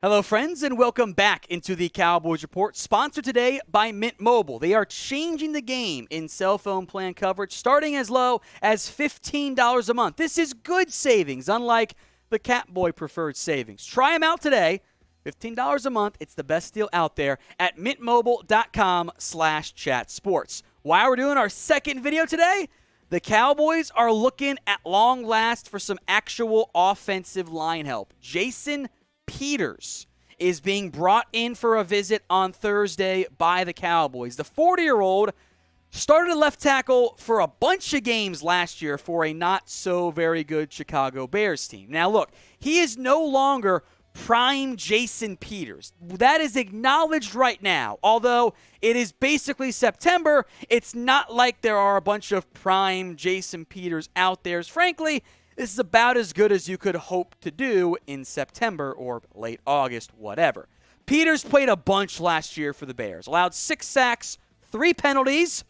Hello, friends, and welcome back into the Cowboys Report, sponsored today by Mint Mobile. They are changing the game in cell phone plan coverage, starting as low as $15 a month. This is good savings, unlike the Catboy preferred savings. Try them out today. $15 a month. It's the best deal out there at mintmobile.com/chatsports. While we're doing our second video today, the Cowboys are looking at long last for some actual offensive line help. Jason Peterson is being brought in for a visit on Thursday by the Cowboys. The 40-year-old started at left tackle for a bunch of games last year for a not-so-very-good Chicago Bears team. Now, look, he is no longer prime Jason Peterson. That is acknowledged right now. Although it is basically September, it's not like there are a bunch of prime Jason Peterson out there. Frankly, this is about as good as you could hope to do in September or late August, whatever. Peters played a bunch last year for the Bears. Allowed 6 sacks, 3 penalties.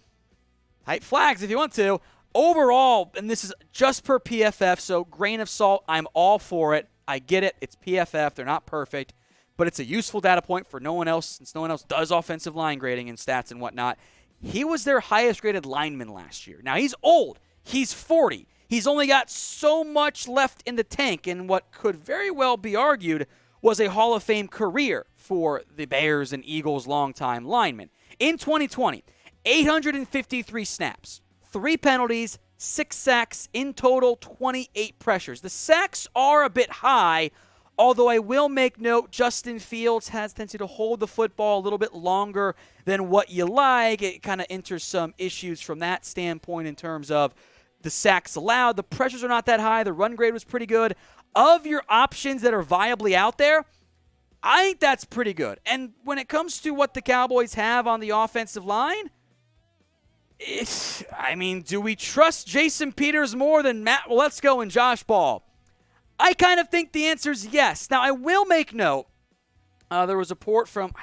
Tight flags if you want to. Overall, and this is just per PFF, so grain of salt, I'm all for it. I get it. It's PFF. They're not perfect. But it's a useful data point for no one else, since no one else does offensive line grading and stats and whatnot. He was their highest graded lineman last year. Now, he's old. He's 40. He's only got so much left in the tank, and what could very well be argued was a Hall of Fame career for the Bears and Eagles' longtime linemen. In 2020, 853 snaps, 3 penalties, 6 sacks, in total 28 pressures. The sacks are a bit high, although I will make note Justin Fields has tendency to hold the football a little bit longer than what you like. It kind of enters some issues from that standpoint in terms of the sacks allowed. The pressures are not that high. The run grade was pretty good. Of your options that are viably out there, I think that's pretty good. And when it comes to what the Cowboys have on the offensive line, do we trust Jason Peterson more than Matt Waletzko and Josh Ball? I kind of think the answer is yes. Now, I will make note, there was a report from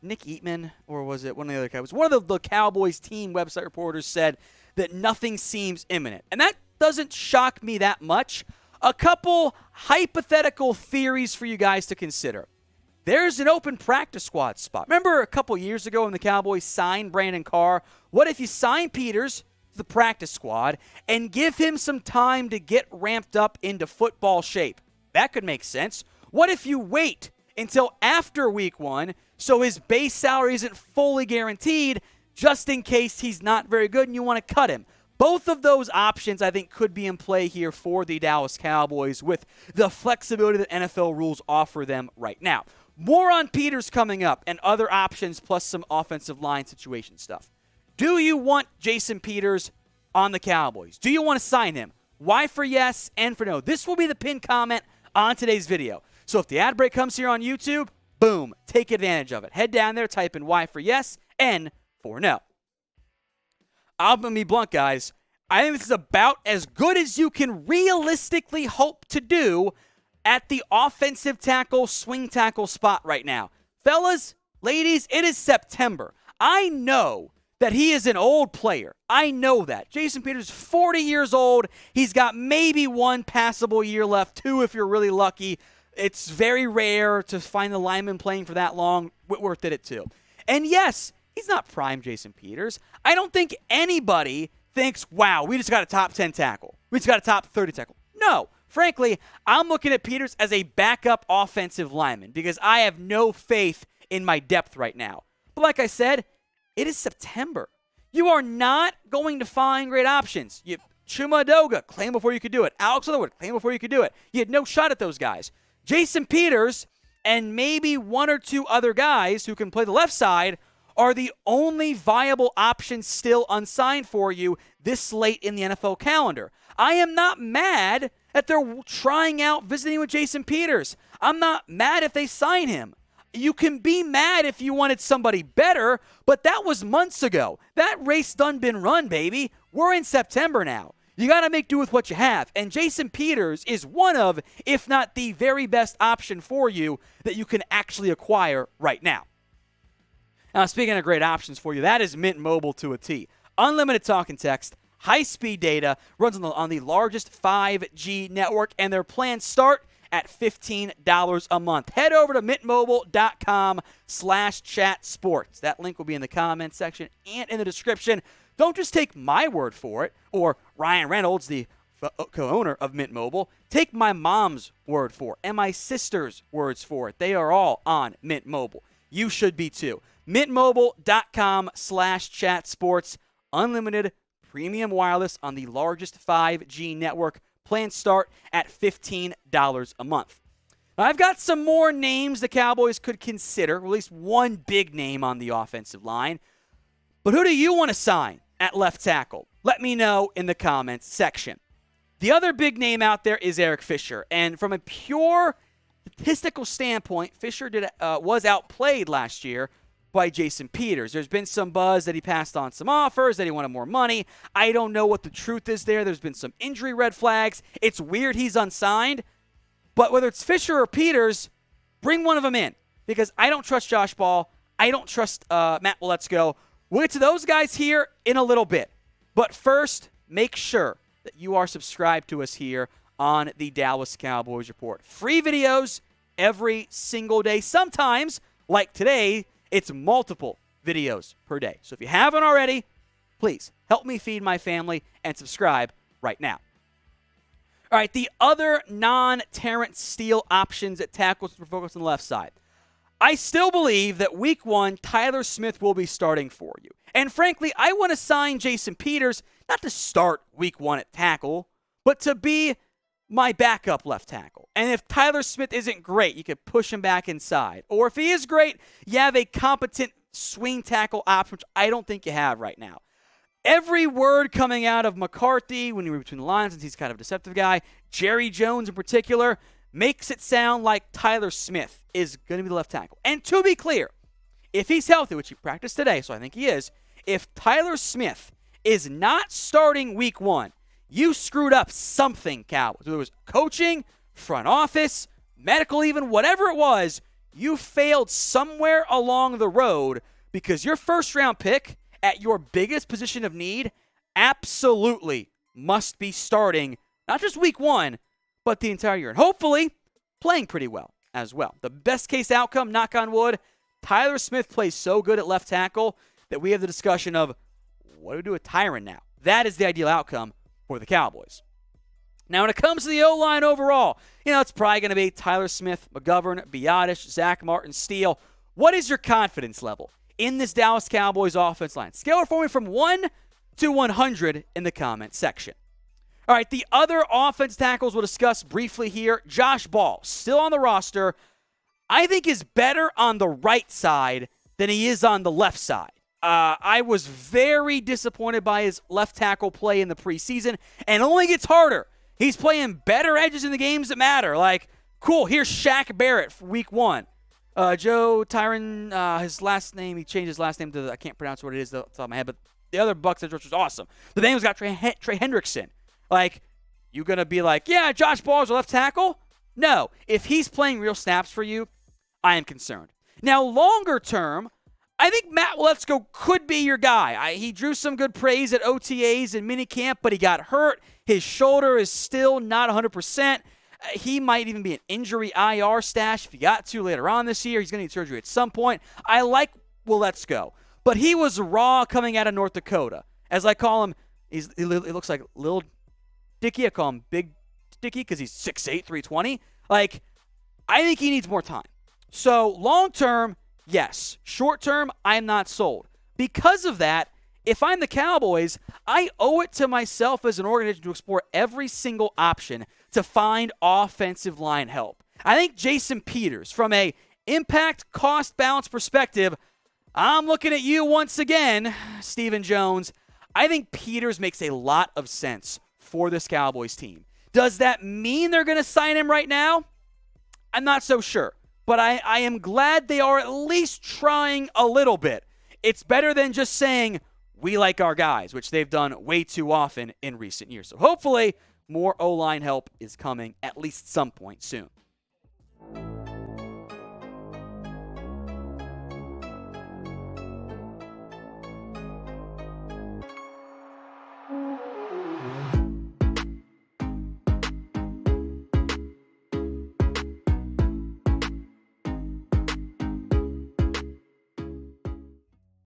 Nick Eatman, or was it one of the other Cowboys? One of the Cowboys team website reporters said that nothing seems imminent. And that doesn't shock me that much. A couple hypothetical theories for you guys to consider. There's an open practice squad spot. Remember a couple years ago when the Cowboys signed Brandon Carr? What if you sign Peters to the practice squad and give him some time to get ramped up into football shape? That could make sense. What if you wait until after week 1 so his base salary isn't fully guaranteed, just in case he's not very good and you want to cut him? Both of those options, I think, could be in play here for the Dallas Cowboys with the flexibility that NFL rules offer them right now. More on Peters coming up and other options, plus some offensive line situation stuff. Do you want Jason Peters on the Cowboys? Do you want to sign him? Y for yes and for no. This will be the pinned comment on today's video. So if the ad break comes here on YouTube, boom, take advantage of it. Head down there, type in Y for yes, N for no. I'm going to be blunt, guys. I think this is about as good as you can realistically hope to do at the offensive tackle, swing tackle spot right now. Fellas, ladies, it is September. I know that he is an old player. I know that. Jason Peters is 40 years old. He's got maybe 1 passable year left, 2 if you're really lucky. It's very rare to find the lineman playing for that long. Whitworth did it too. And yes, he's not prime Jason Peters. I don't think anybody thinks, wow, we just got a top 10 tackle. We just got a top 30 tackle. No. Frankly, I'm looking at Peters as a backup offensive lineman because I have no faith in my depth right now. But like I said, it is September. You are not going to find great options. Chuma Edoga, claim before you could do it. Alex Leatherwood, claim before you could do it. You had no shot at those guys. Jason Peters and maybe 1 or 2 other guys who can play the left side are the only viable options still unsigned for you this late in the NFL calendar. I am not mad that they're trying out visiting with Jason Peters. I'm not mad if they sign him. You can be mad if you wanted somebody better, but that was months ago. That race done been run, baby. We're in September now. You got to make do with what you have. And Jason Peters is one of, if not the very best option for you that you can actually acquire right now. Now, speaking of great options for you, that is Mint Mobile to a T. Unlimited talk and text, high-speed data, runs on the largest 5G network, and their plans start at $15 a month. Head over to mintmobile.com/chatsports. That link will be in the comments section and in the description. Don't just take my word for it, or Ryan Reynolds, the co-owner of Mint Mobile. Take my mom's word for it and my sister's words for it. They are all on Mint Mobile. You should be too. mintmobile.com/chatsports. Unlimited premium wireless on the largest 5G network. Plans start at $15 a month. Now, I've got some more names the Cowboys could consider, or at least one big name on the offensive line. But who do you want to sign at left tackle? Let me know in the comments section. The other big name out there is Eric Fisher. And from a pure statistical standpoint, Fisher was outplayed last year by Jason Peters. There's been some buzz that he passed on some offers, that he wanted more money. I don't know what the truth is there. There's been some injury red flags. It's weird he's unsigned. But whether it's Fisher or Peters, bring one of them in. Because I don't trust Josh Ball. I don't trust Matt Waletzko. We'll get to those guys here in a little bit. But first, make sure that you are subscribed to us here on the Dallas Cowboys Report. Free videos every single day. Sometimes, like today, it's multiple videos per day. So if you haven't already, please help me feed my family and subscribe right now. All right, the other non-Terrence Steele options at tackles for focus on the left side. I still believe that week one, Tyler Smith will be starting for you. And frankly, I want to sign Jason Peters, not to start week one at tackle, but to be my backup left tackle. And if Tyler Smith isn't great, you could push him back inside. Or if he is great, you have a competent swing tackle option, which I don't think you have right now. Every word coming out of McCarthy, when you read between the lines, since he's kind of a deceptive guy, Jerry Jones in particular, makes it sound like Tyler Smith is going to be the left tackle. And to be clear, if he's healthy, which he practiced today, so I think he is, if Tyler Smith is not starting week one, you screwed up something, Cowboys. Whether it was coaching, front office, medical even, whatever it was, you failed somewhere along the road because your first-round pick at your biggest position of need absolutely must be starting not just week one, but the entire year. And hopefully playing pretty well as well. The best-case outcome, knock on wood, Tyler Smith plays so good at left tackle that we have the discussion of what do we do with Tyron now? That is the ideal outcome for the Cowboys. Now, when it comes to the O-line overall, it's probably going to be Tyler Smith, McGovern, Biotish, Zach Martin, Steele. What is your confidence level in this Dallas Cowboys offense line? Scale it for me from 1 to 100 in the comment section. All right, the other offense tackles we'll discuss briefly here. Josh Ball, still on the roster, I think is better on the right side than he is on the left side. I was very disappointed by his left tackle play in the preseason, and it only gets harder. He's playing better edges in the games that matter. Like, cool, here's Shaq Barrett for week one. Joe Tyron, his last name, he changed his last name to, I can't pronounce what it is off the top of my head, but the other Bucs edge rush was awesome. The name's got Trey Hendrickson. Like, you going to be like, yeah, Josh Ball's a left tackle? No. If he's playing real snaps for you, I am concerned. Now, longer term, I think Matt Waletzko could be your guy. He drew some good praise at OTAs and minicamp, but he got hurt. His shoulder is still not 100%. He might even be an injury IR stash if he got to later on this year. He's going to need surgery at some point. I like Waletzko, but he was raw coming out of North Dakota. As I call him, he looks like Little Dicky. I call him Big Dicky because he's 6'8", 320. Like, I think he needs more time. So long term, yes. Short term, I'm not sold. Because of that, if I'm the Cowboys, I owe it to myself as an organization to explore every single option to find offensive line help. I think Jason Peters, from a impact cost balance perspective, I'm looking at you once again, Stephen Jones. I think Peters makes a lot of sense for this Cowboys team. Does that mean they're going to sign him right now? I'm not so sure. But I am glad they are at least trying a little bit. It's better than just saying, we like our guys, which they've done way too often in recent years. So hopefully more O-line help is coming at least some point soon.